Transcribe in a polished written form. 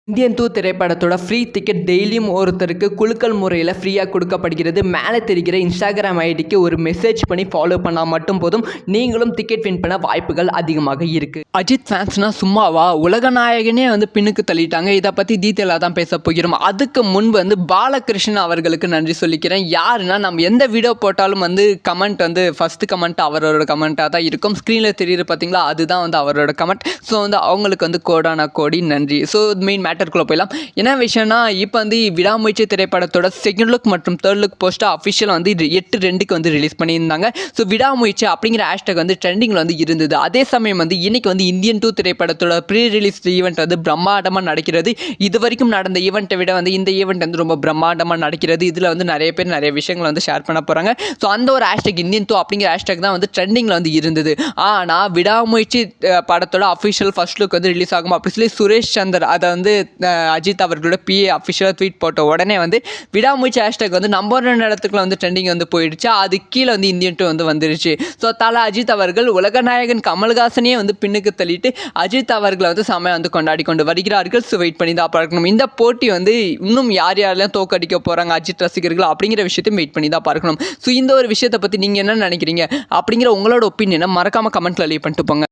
Indian 2 திரைப்படத்தோட free ticket டெய்லியும் ஒருத்தருக்கு குலுக்கல் முறையில் ஃப்ரீயாக கொடுக்கப்படுகிறது. மேலே தெரிகிற இன்ஸ்டாகிராம் ஐடிக்கு ஒரு மெசேஜ் பண்ணி ஃபாலோ பண்ணால் மட்டும் போதும், நீங்களும் டிக்கெட் வின் பண்ண வாய்ப்புகள் அதிகமாக இருக்குது. அஜித் ஃபேன்ஸ்னால் சும்மாவா, உலக நாயகனே பின்னுக்கு தள்ளிட்டாங்க. இதை பற்றி டீட்டெயிலாக தான் பேச போகிறோம். அதுக்கு முன்பு பாலகிருஷ்ணன் அவர்களுக்கு நன்றி சொல்லிக்கிறேன். யாருன்னா, நம்ம எந்த வீடியோ போட்டாலும் கமெண்ட் ஃபஸ்ட்டு கமெண்ட் அவரோட கமெண்ட்டாக தான் இருக்கும். ஸ்க்ரீனில் தெரியுது பார்த்தீங்களா, அதுதான் அவரோட கமெண்ட். ஸோ அவங்களுக்கு கோடான கோடி நன்றி. ஸோ மெயின் மேட்டருக்குள்ளே போயிடலாம். என்ன விஷயம்னா, இப்போ விடாமுயற்சி திரைப்படத்தோட செகண்ட் லுக் மற்றும் third look poster official 8/2 release பண்ணியிருந்தாங்க. ஸோ விடாமுயற்சி அப்படிங்கிற ஹேஷ்டாக் ட்ரெண்டிங்கில் இருந்தது. அதே சமயம் இன்னைக்கு இந்தியன் 2 திரைப்படத்தோட ப்ரீ ரிலீஸ் ஈவெண்ட் பிரம்மாண்டமாக நடக்கிறது. இது வரைக்கும் நடந்த ஈவெண்ட்டை விட இந்த ஈவெண்ட் ரொம்ப பிரம்மாண்டமாக நடக்கிறது. இதில் நிறைய பேர் நிறைய விஷயங்கள் ஷேர் பண்ண போகிறாங்க. ஸோ அந்த ஒரு ஹேஷ்டாக் இந்தியன் 2 அப்படிங்கிற ஹேஷ்டாக் தான் ட்ரெண்டிங்கில் இருந்தது. ஆனால் விடாமுயற்சி படத்தோட அஃபிஷியல் ஃபர்ஸ்ட் லுக் ரிலீஸ் ஆகும் அப்படி சொல்லி சுரேஷ் சந்தர் அதை அஜித் அவர்களோட பிஏ அஃபிஷியலாக ட்வீட் போட்ட உடனே விடாமுயற்சி ஹேஷ்டாக் நம்பர் 2 இடத்துக்குள்ள ட்ரெண்டிங் போயிடுச்சு. அது கீழே இந்தியன் 2 வந்துருச்சு. ஸோ தல அஜித் அவர்கள் உலகநாயகன் கமல்ஹாசனே பின்னுக்கு தள்ளிட்டு அஜித் அவர்களை செமையாக கொண்டாடி கொண்டு வருகிறார்கள். ஸோ வெயிட் பண்ணி தான் பார்க்கணும். இந்த போட்டி இன்னும் யார் யாரெல்லாம் தோக்கடிக்க போகிறாங்க அஜித் ரசிகர்கள் அப்படிங்கிற விஷயத்தையும் வெயிட் பண்ணி தான் பார்க்கணும். ஸோ இந்த ஒரு விஷயத்தை பற்றி நீங்கள் என்ன நினைக்கிறீங்க அப்படிங்கிற உங்களோட ஒப்பீனியனை மறக்காமல் கமெண்ட்டில் லீவ் பண்ணிட்டு போங்க.